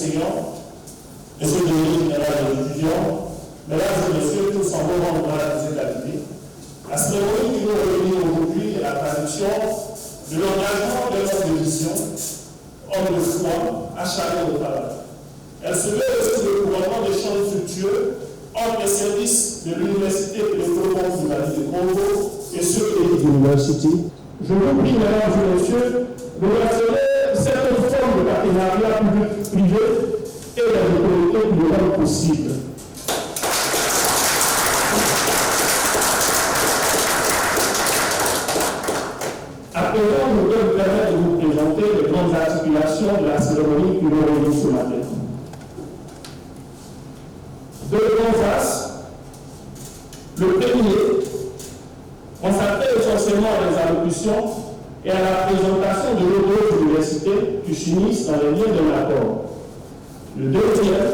enseignants, Monsieur le délégué général des étudiants, mesdames et messieurs, tous en bon endroit à vous établir. La cérémonie qui nous réunit aujourd'hui est la traduction de l'engagement de notre mission, homme de foi, acharné au travail. Elle se met aussi le couronnement d'échanges fructueux entre les services de l'Université et le développement de la ville de Congo et ceux de l'université. Je vous prie, mesdames et messieurs, de rassurer cette forme de partenariat public-privé et les autorités qui le rendent possible. À présent, je voudrais vous permettre de vous présenter les grandes articulations de la cérémonie qui nous réunit ce matin. Deux grands axes. Le premier consacré essentiellement à les allocutions et à la présentation de nombreuses universités qui s'unissent dans les liens d'un accord. Le deuxième,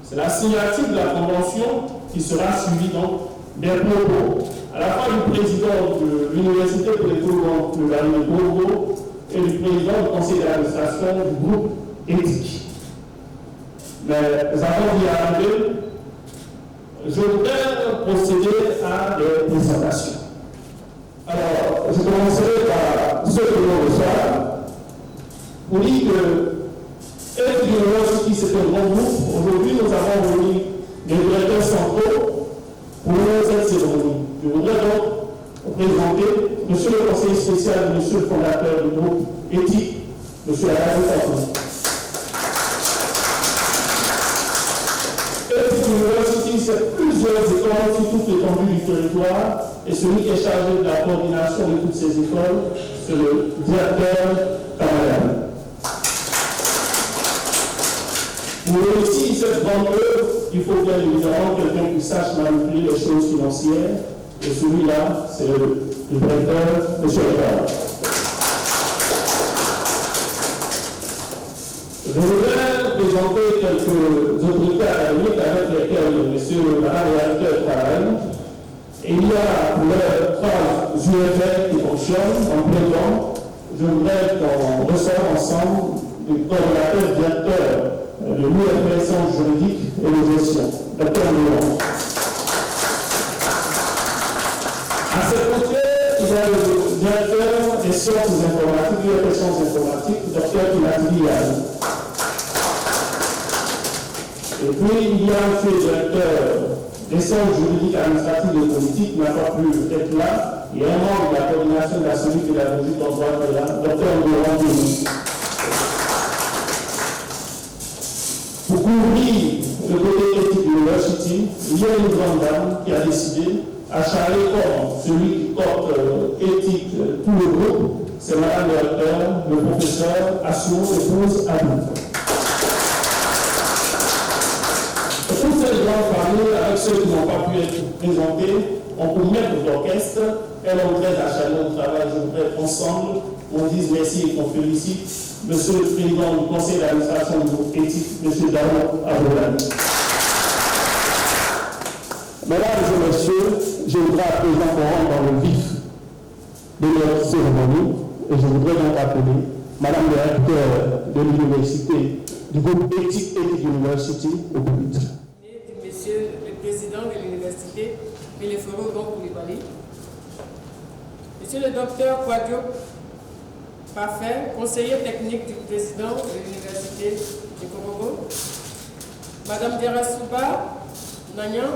c'est la signature de la convention qui sera suivie donc des propos à la fois du président de l'Université pour les Congo de la ville de Congo et du président du conseil d'administration du groupe éthique. Mais avant d'y arriver, je voudrais procéder à des présentations. Alors, je commencerai par ce que l'on reçoit pour dire que l'Université, c'est un grand groupe. Aujourd'hui, nous avons réuni des directeurs centraux pour cette cérémonie. Je voudrais donc présenter Monsieur le conseiller spécial, Monsieur le fondateur du groupe éthique, Monsieur Alain Fatou. L'Université, c'est plusieurs écoles sur toute l'étendue du territoire, et celui qui est chargé de la coordination de toutes ces écoles, c'est le directeur Kamayam. Pour réussir cette grande œuvre, il faut bien évidemment quelqu'un qui sache manipuler les choses financières, et celui-là, c'est le directeur, M. Edouard. Je voudrais présenter quelques autorités académiques avec lesquelles M. Madame le directeur travaille. Et il y a pour les 3 UFR qui fonctionnent en présent. Je voudrais qu'on ressort ensemble du coordonnateur directeur de l'UFR sciences juridiques et de gestion, Dr. Léon. À ses côtés, il y a le directeur des sciences informatiques, l'UFR sciences informatiques, Dr. Kinatili Yali. Et puis, il y a le directeur des sciences juridiques, administratives et politiques qui n'a pas pu être là. Il y a un membre de la coordination de la cellule pédagogique en droit de la Dr. Laurent Denis. Pour couvrir le côté éthique de l'université, il y a une grande dame qui a décidé, à charler comme celui qui porte éthique tout le groupe, c'est Madame le recteur, le professeur Assou, épouse Abou. Toutes ces grandes familles, avec ceux qui n'ont pas pu être présentés, on peut mettre d'orchestre, elles ont très acharné au travail. Je voudrais qu'ensemble, on dise merci et qu'on félicite Monsieur le Président du Conseil d'administration du groupe éthique, M. Daron Aboulani. Mesdames et messieurs, je voudrais à présent qu'on rentre dans le vif de notre cérémonie et je voudrais donc appeler Madame le recteur de l'université du groupe éthique et de l'université au public. Monsieur le président de l'université, Mileforo Koulibaly, Monsieur le docteur Kwadjo Parfait, conseiller technique du président de l'université de Korogo, Madame Derasuba Nagnan,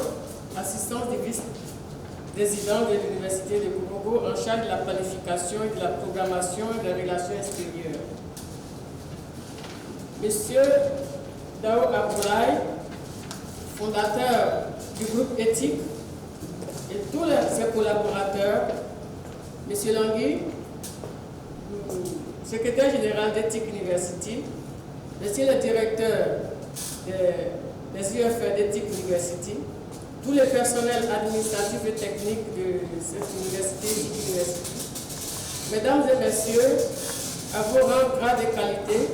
assistante du vice-président de l'université de Korogo, en charge de la planification et de la programmation et des relations extérieures, Monsieur Dao Aboulaye, fondateur du groupe éthique, et tous ses collaborateurs, M. Langui, secrétaire général d'Éthique University, M. le directeur des UFR d'Éthique University, tous les personnels administratifs et techniques de cette université, Mesdames et messieurs, à vos rangs, grades et qualités,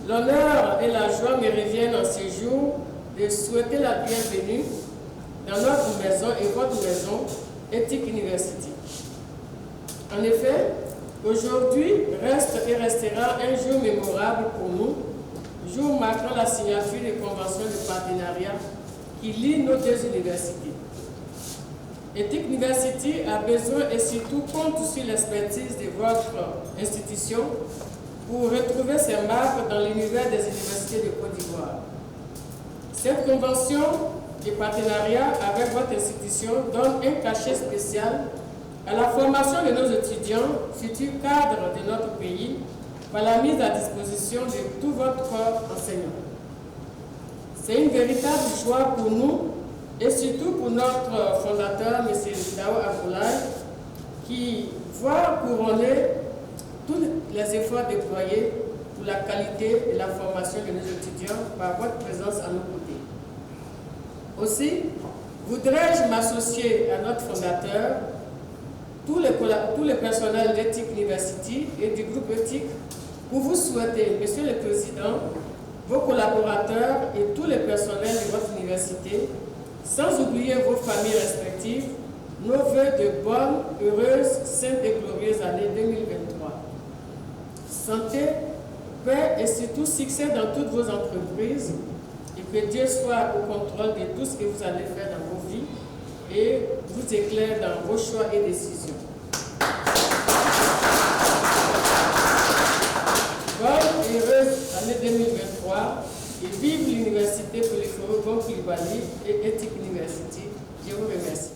l'honneur et la joie me reviennent en ce jour de souhaiter la bienvenue dans notre maison et votre maison, Éthique University. En effet, aujourd'hui reste et restera un jour mémorable pour nous, jour marquant la signature des conventions de partenariat qui lient nos deux universités. Ethic University a besoin et surtout compte sur l'expertise de votre institution pour retrouver ses marques dans l'univers des universités de Côte d'Ivoire. Cette convention de partenariat avec votre institution donne un cachet spécial à la formation de nos étudiants, futurs cadres de notre pays, par la mise à disposition de tout votre corps enseignant. C'est une véritable joie pour nous et surtout pour notre fondateur, M. Dao Aboulaye, qui voit couronner tous les efforts déployés pour la qualité de la formation de nos étudiants par votre présence à nos côtés. Aussi, voudrais-je m'associer à notre fondateur, tous les personnels d'Ethic University et du groupe éthique pour vous souhaiter, Monsieur le Président, vos collaborateurs et tous les personnels de votre université, sans oublier vos familles respectives, nos vœux de bonnes, heureuses, saintes et glorieuses années 2023. Santé, paix et surtout succès dans toutes vos entreprises et que Dieu soit au contrôle de tout ce que vous allez faire dans vos vies et vous éclaire dans vos choix et décisions. Bonne et heureuse année 2023 et vive l'université Peleforo Bon Coulibaly et Ethic University. Je vous remercie.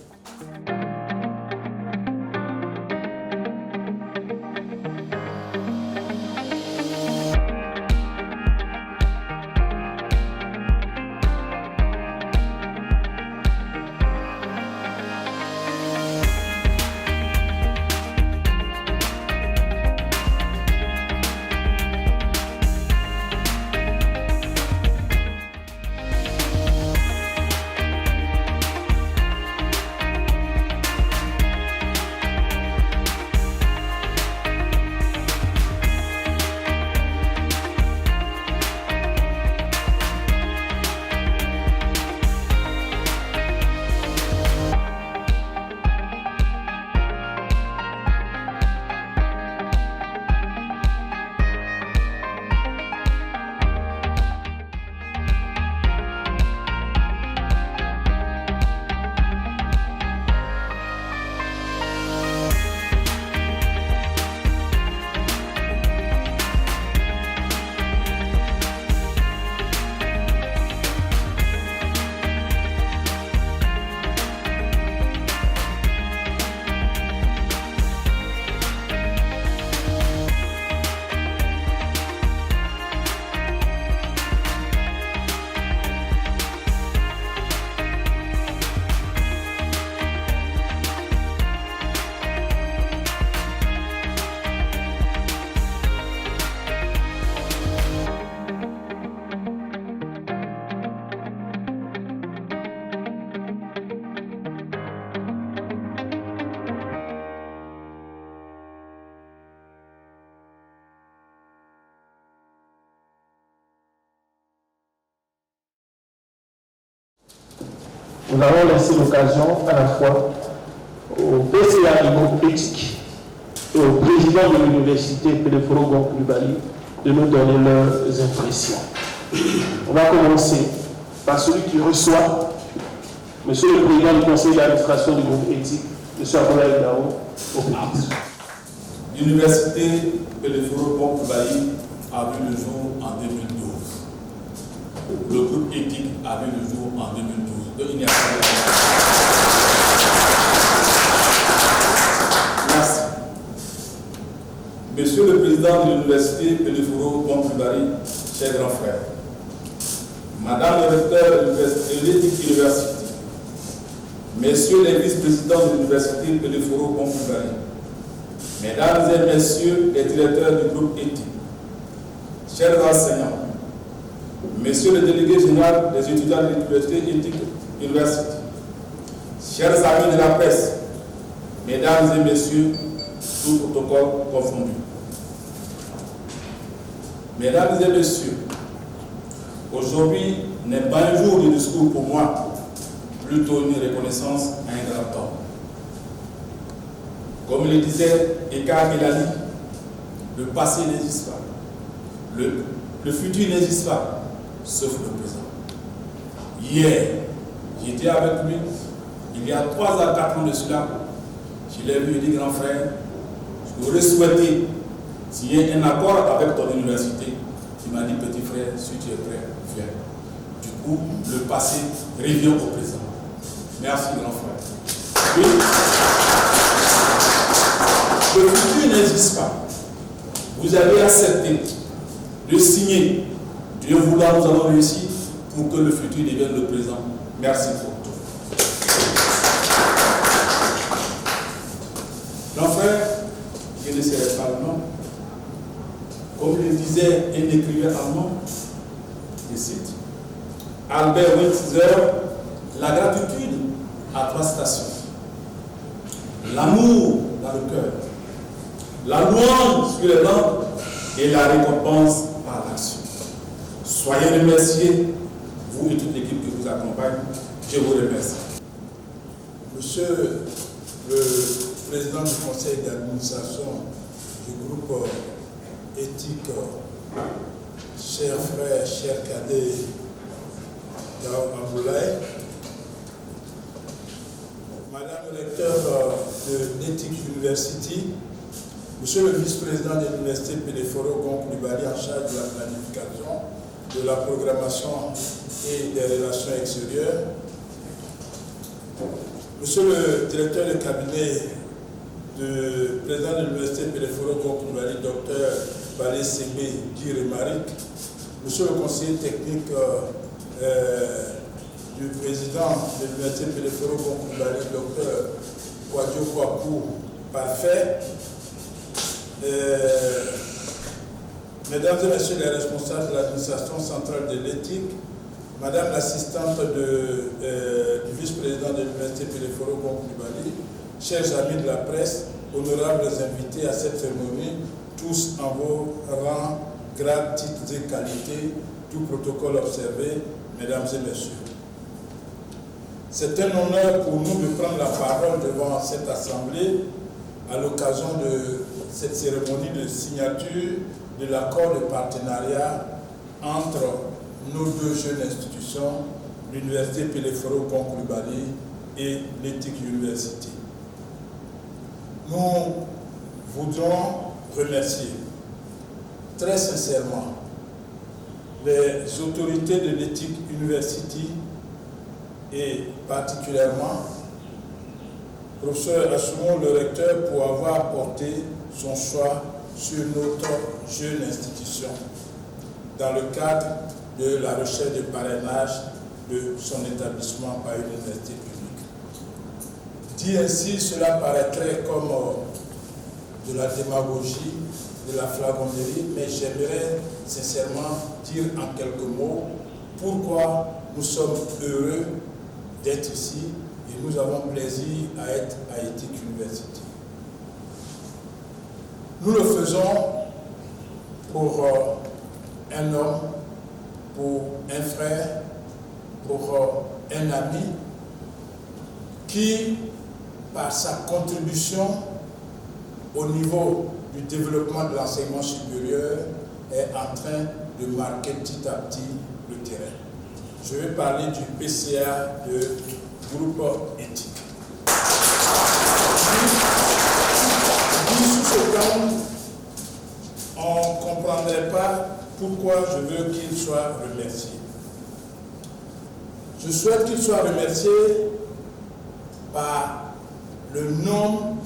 Nous avons laissé l'occasion à la fois au PCA du groupe éthique et au président de l'université Peleforo Bon Coulibaly de nous donner leurs impressions. On va commencer par celui qui reçoit Monsieur le Président du Conseil d'administration du groupe éthique, M. Aboulaye Dao, au public. L'université Peleforo Bon Coulibaly a vu le jour en 2012. Le groupe éthique a vu le jour en 2012. Donc, il n'y a pas de... Merci. Monsieur le Président de l'université Peleforo Bon Coulibaly, chers grands frères, Madame le recteur de l'Ethic University, Messieurs les vice-présidents de l'université Peleforo Bon Coulibaly, Mesdames et Messieurs les directeurs du groupe éthique, chers enseignants, Messieurs le délégué général des étudiants de l'université Ethic University, chers amis de la presse, Mesdames et Messieurs, tout protocole confondu. Mesdames et Messieurs, aujourd'hui n'est pas un jour de discours pour moi, plutôt une reconnaissance à un grand homme. Comme le disait Eka Melali, le passé n'existe pas. Le futur n'existe pas, sauf le présent. Hier, j'étais avec lui, il y a 3 à 4 ans de cela. Je l'ai vu, il dit, grand frère, j'aurais souhaité signer un accord avec ton université. Il m'a dit, petit frère, si tu es prêt, viens. Du coup, le passé revient au présent. Merci, grand frère. Oui. Le futur n'existe pas. Vous avez accepté de signer. Dieu vouloir, nous allons réussir pour que le futur devienne le présent. Merci pour tout. Grand frère, je ne serai pas le nom. Comme le disait un écrivain allemand, je cite, Albert Schweitzer, la gratitude a 3 stations. L'amour dans le cœur, la louange sur les langues et la récompense par l'action. Soyez remerciés, vous et toute l'équipe qui vous accompagne. Je vous remercie. Monsieur le président du conseil d'administration du groupe éthique, chers frères, chers cadets d'Aboulaye, Madame le recteur de l'Ethic University, Monsieur le vice-président de l'université Péléforo Gon-Coulibaly en charge de la planification, de la programmation et des relations extérieures, Monsieur le directeur de cabinet du président de l'université Péléforo Gon-Coulibaly, Dr Balé Ségbé Guy-Rémaric, Monsieur le conseiller technique du président de l'université Péléforo Gon-Coulibaly, Dr Kwadjo Kwaku Parfait, mesdames et messieurs les responsables de l'administration centrale de l'éthique, madame l'assistante du vice-président de l'université Péléforo Gon-Coulibaly, chers amis de la presse, honorables invités à cette cérémonie, tous en vos rangs, grades, titres et qualités, tout protocole observé, mesdames et messieurs. C'est un honneur pour nous de prendre la parole devant cette assemblée à l'occasion de cette cérémonie de signature de l'accord de partenariat entre nos 2 jeunes institutions, l'université Péléforo Gon-Coulibaly et l'Ethic University. Nous voudrons remercier très sincèrement les autorités de l'Ethic University et particulièrement professeur Assoumou, le recteur, pour avoir apporté son choix sur notre jeune institution dans le cadre de la recherche de parrainage de son établissement par une université publique. Dit ainsi, cela paraîtrait comme de la démagogie, de la flagornerie, mais j'aimerais sincèrement dire en quelques mots pourquoi nous sommes heureux d'être ici et nous avons plaisir à être à Ethic University. Nous le faisons pour un homme, pour un frère, pour un ami qui, par sa contribution au niveau du développement de l'enseignement supérieur, est en train de marquer petit à petit le terrain. Je vais parler du PCA de groupe éthique. Sous ce terme, on ne comprendrait pas pourquoi je veux qu'il soit remercié. Je souhaite qu'il soit remercié par le nombre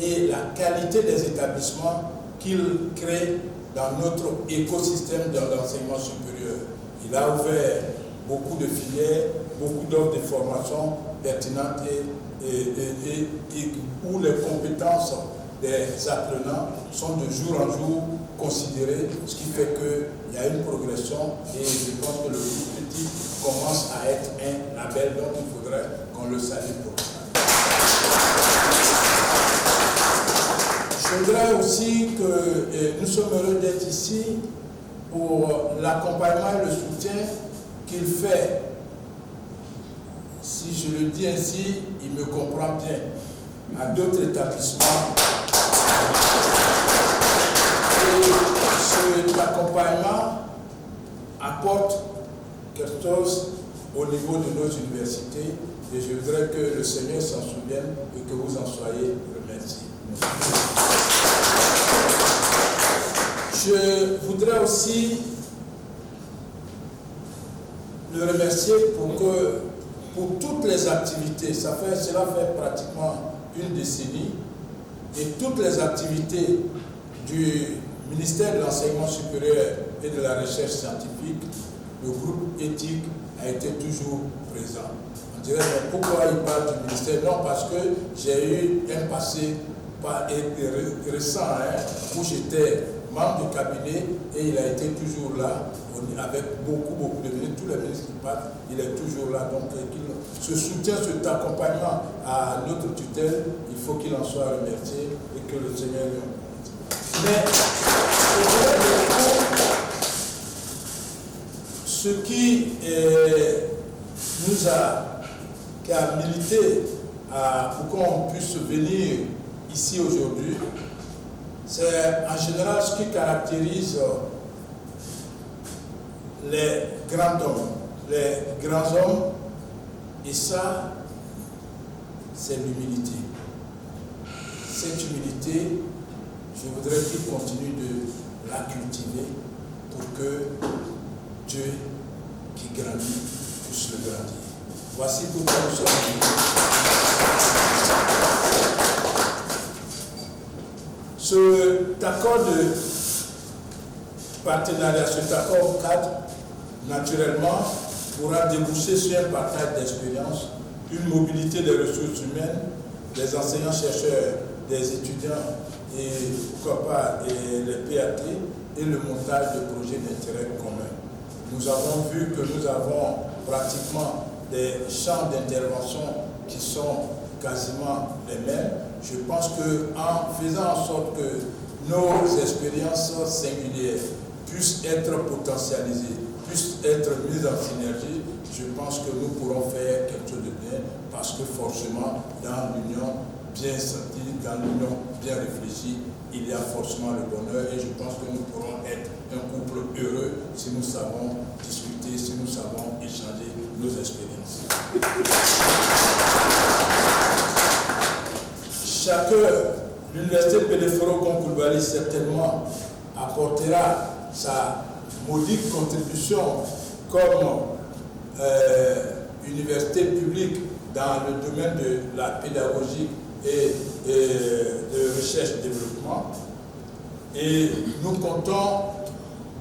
et la qualité des établissements qu'il crée dans notre écosystème de l'enseignement supérieur. Il a ouvert beaucoup de filières, beaucoup d'offres de formation pertinentes et où les compétences des apprenants sont de jour en jour considérées, ce qui fait qu'il y a une progression et je pense que le groupe éthique commence à être un label dont il faudrait qu'on le salue pour ça. Je voudrais aussi que nous sommes heureux d'être ici pour l'accompagnement et le soutien qu'il fait. Si je le dis ainsi, il me comprend bien, à d'autres établissements. Et cet accompagnement asbestos au niveau de nos universités et je voudrais que le Seigneur s'en souvienne et que vous en soyez remerciés. Je voudrais aussi le remercier pour toutes les activités. Cela fait pratiquement une décennie et toutes les activités du ministère de l'Enseignement supérieur et de la Recherche scientifique, le groupe éthique a été toujours présent. On dirait, mais pourquoi il parle du ministère? Non, parce que j'ai eu un passé récent où j'étais membre du cabinet et il a été toujours là avec beaucoup de ministres. Tous les ministres qui partent, il est toujours là. Donc, ce soutien, cet accompagnement à notre tutelle, il faut qu'il en soit remercié et que le Seigneur lui en mais ce qui a milité pour qu'on puisse venir ici aujourd'hui, c'est en général ce qui caractérise les grands hommes, et ça, c'est l'humilité. Cette humilité, je voudrais qu'il continue de la cultiver pour que Dieu qui grandit puisse le grandir. Voici pourquoi nous sommes venus. Cet accord de partenariat, cet accord cadre, naturellement, pourra déboucher sur un partage d'expérience, une mobilité des ressources humaines, des enseignants-chercheurs, des étudiants et pourquoi pas les PAT et le montage de projets d'intérêt commun. Nous avons vu que nous avons pratiquement des champs d'intervention qui sont quasiment les mêmes. Je pense qu'en faisant en sorte que nos expériences singulières puissent être potentialisées, puissent être mises en synergie, je pense que nous pourrons faire quelque chose de bien parce que forcément, dans l'union bien sentie, dans l'union bien réfléchie, il y a forcément le bonheur et je pense que nous pourrons être un couple heureux si nous savons discuter, si nous savons échanger nos expériences. L'université Péléphoro-Konkoulibaly certainement apportera sa modique contribution comme université publique dans le domaine de la pédagogie et de recherche-développement. Et nous comptons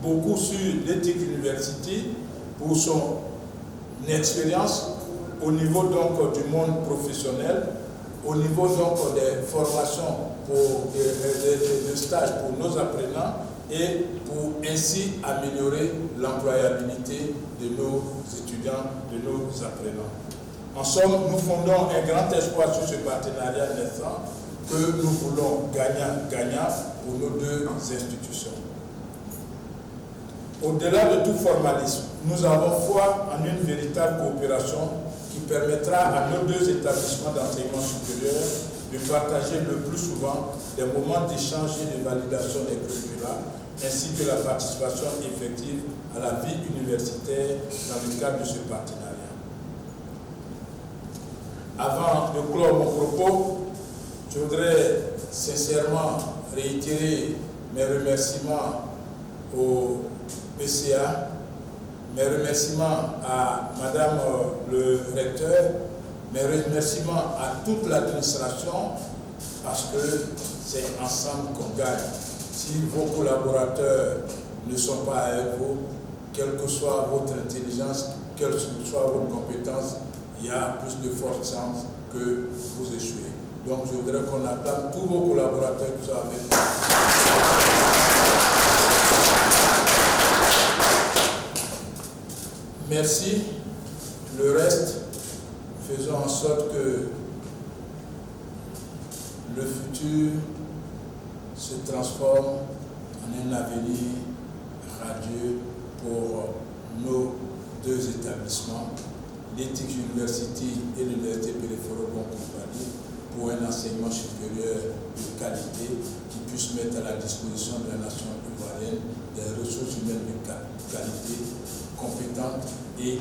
beaucoup sur l'Ethics University pour son expérience au niveau donc du monde professionnel, au niveau donc des formations pour des stages pour nos apprenants et pour ainsi améliorer l'employabilité de nos étudiants, de nos apprenants. En somme, nous fondons un grand espoir sur ce partenariat naissant que nous voulons gagnant-gagnant pour nos deux institutions. Au-delà de tout formalisme, nous avons foi en une véritable coopération qui permettra à nos deux établissements d'enseignement supérieur de partager le plus souvent des moments d'échange et de validation des curricula, ainsi que la participation effective à la vie universitaire dans le cadre de ce partenariat. Avant de clore mon propos, je voudrais sincèrement réitérer mes remerciements au PCA, mes remerciements à Madame le recteur, mes remerciements à toute l'administration, parce que c'est ensemble qu'on gagne. Si vos collaborateurs ne sont pas avec vous, quelle que soit votre intelligence, quelle que soit votre compétence, il y a plus de fortes chances que vous échouez. Donc je voudrais qu'on acclame tous vos collaborateurs qui sont avec nous. Merci. Le reste, faisons en sorte que le futur se transforme en un avenir radieux pour nos deux établissements, l'Ethics University et l'Université Péléphoro-Konkoulibaly, pour un enseignement supérieur de qualité qui puisse mettre à la disposition de la nation ivoirienne des ressources humaines de qualité, compétentes et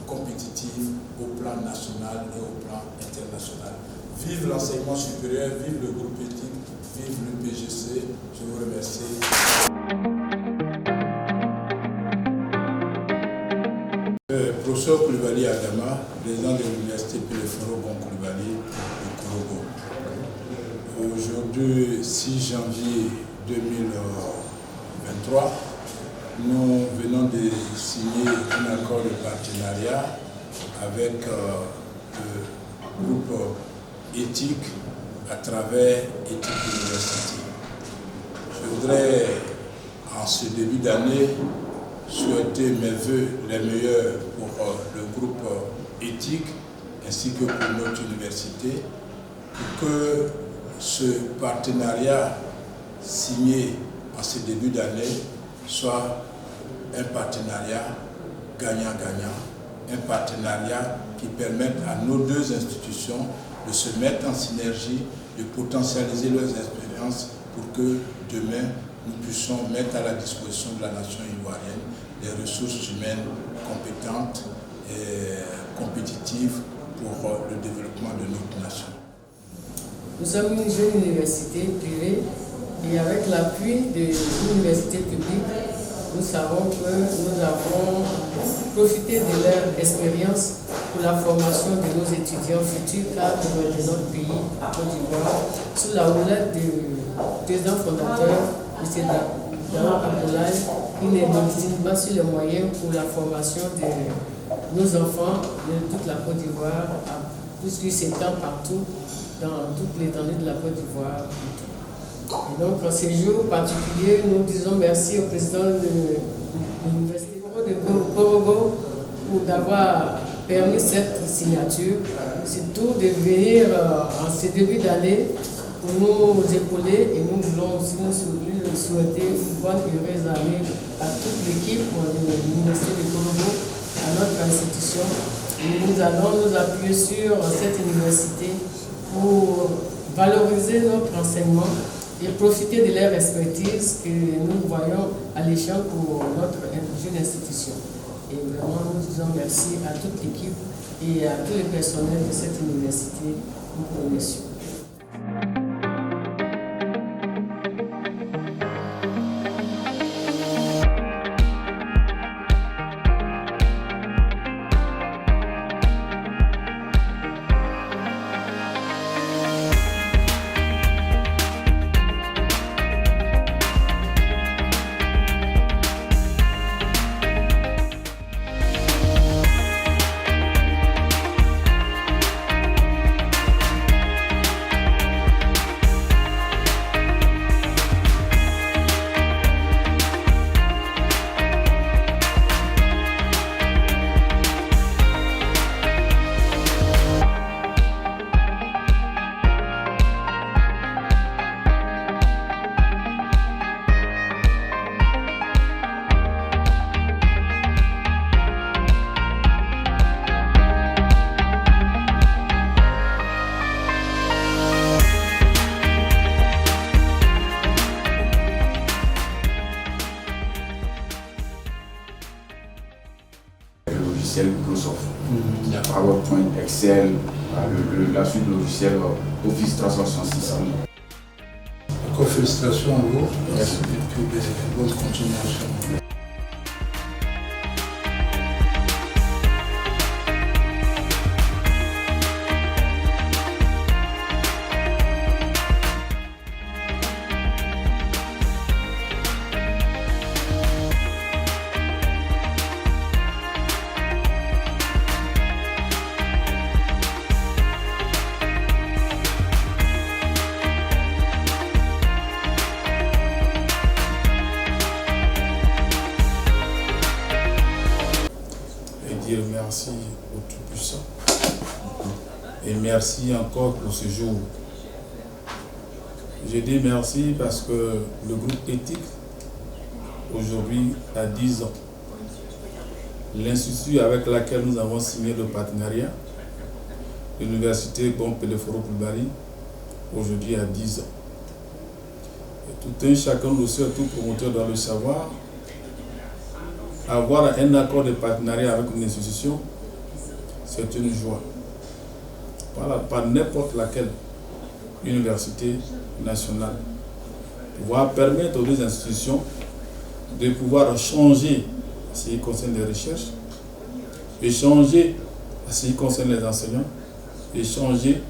compétitive au plan national et au plan international. Vive l'enseignement supérieur, vive le groupe éthique, vive le PGC. Je vous remercie. Professeur Coulibaly Adama, président de l'Université Peleforo Bon Coulibaly de Korogo. Aujourd'hui, 6 janvier 2023, nous venons de signer un accord de partenariat avec le groupe éthique à travers Éthique University. Je voudrais, en ce début d'année, souhaiter mes voeux les meilleurs pour le groupe éthique ainsi que pour notre université, pour que ce partenariat signé en ce début d'année soit un partenariat gagnant-gagnant, un partenariat qui permette à nos deux institutions de se mettre en synergie, de potentialiser leurs expériences pour que demain nous puissions mettre à la disposition de la nation ivoirienne des ressources humaines compétentes et compétitives pour le développement de notre nation. Nous sommes une jeune université privée et avec l'appui de l'université publique, nous savons que nous avons profité de leur expérience pour la formation de nos étudiants futurs cadres de notre pays, à Côte d'Ivoire, sous la houlette du président fondateur, M. Daouda Abdoulaye, qui n'est pas sur les moyens pour la formation de nos enfants de toute la Côte d'Ivoire, puisqu'il s'étend partout, dans toute l'étendue de la Côte d'Ivoire. Et donc, en ces jours particuliers, nous disons merci au président de l'Université de Korogo pour d'avoir permis cette signature, surtout de venir en ce début d'année pour nous épauler, et nous voulons aussi nous souhaiter une bonne et heureuse année à toute l'équipe de l'Université de Korogo, à notre institution. Et nous allons nous appuyer sur cette université pour valoriser notre enseignement et profiter de leur expertise que nous voyons à l'échelle pour notre jeune institution. Et vraiment, nous disons merci à toute l'équipe et à tous les personnels de cette université. Nous vous remercions. Microsoft, PowerPoint, Excel, la suite logicielle Office 365. Encore félicitations à vous. Merci. Et puis bonne continuation. Dire merci au Tout-Puissant et merci encore pour ce jour. Je dis merci parce que le groupe éthique aujourd'hui a 10 ans. L'institut avec laquelle nous avons signé le partenariat, l'Université Bon Peleforo Coulibaly, aujourd'hui a 10 ans. Et tout un chacun de ceux, tout promoteur doit le savoir. avoir un accord de partenariat avec une institution, c'est une joie. Voilà, pas n'importe laquelle université nationale. Pouvoir permettre aux deux institutions de pouvoir changer en ce qui concerne les recherches, échanger en ce qui concerne les enseignants, échanger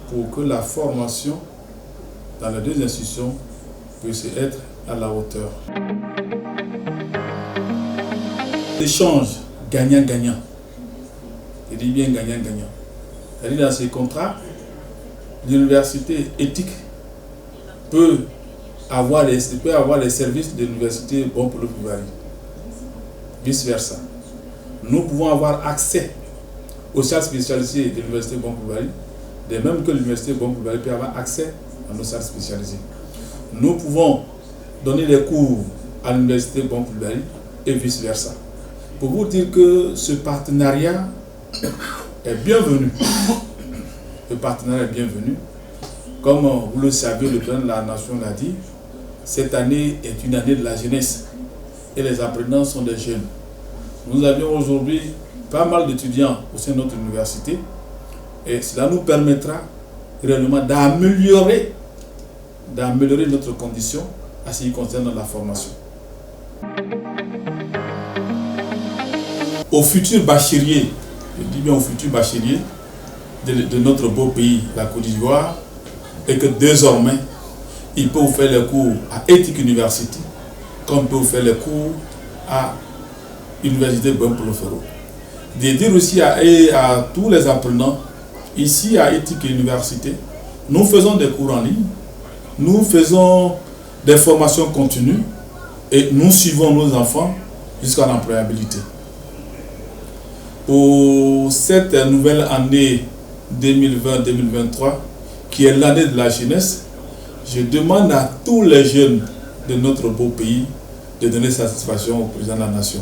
pour que la formation dans les deux institutions puisse être à la hauteur. L'échange gagnant-gagnant. Je dis bien gagnant-gagnant. C'est-à-dire dans ces contrats, l'université éthique peut avoir les services de l'université Bon Polo Coulibaly. Vice versa. Nous pouvons avoir accès aux salles spécialisées de l'université Bon Coulibaly, de même que l'université Bon Coulibaly peut avoir accès à nos salles spécialisées. Nous pouvons donner des cours à l'université Bon Coulibaly et vice versa. Pour vous dire que ce partenariat est bienvenu. Le partenariat est bienvenu. Comme vous le savez, le président de la nation l'a dit, cette année est une année de la jeunesse et les apprenants sont des jeunes. Nous avions aujourd'hui pas mal d'étudiants au sein de notre université et cela nous permettra réellement d'améliorer notre condition à ce qui concerne la formation. Aux futurs bacheliers, je dis bien aux futurs bacheliers de notre beau pays, la Côte d'Ivoire, et que désormais, ils peuvent faire les cours à Ethic University, comme ils peuvent faire les cours à l'Université Bon Polo Ferro. De dire aussi à tous les apprenants, ici à Ethic University, nous faisons des cours en ligne, nous faisons des formations continues et nous suivons nos enfants jusqu'à l'employabilité. Pour cette nouvelle année 2020-2023, qui est l'année de la jeunesse, je demande à tous les jeunes de notre beau pays de donner satisfaction au président de la nation.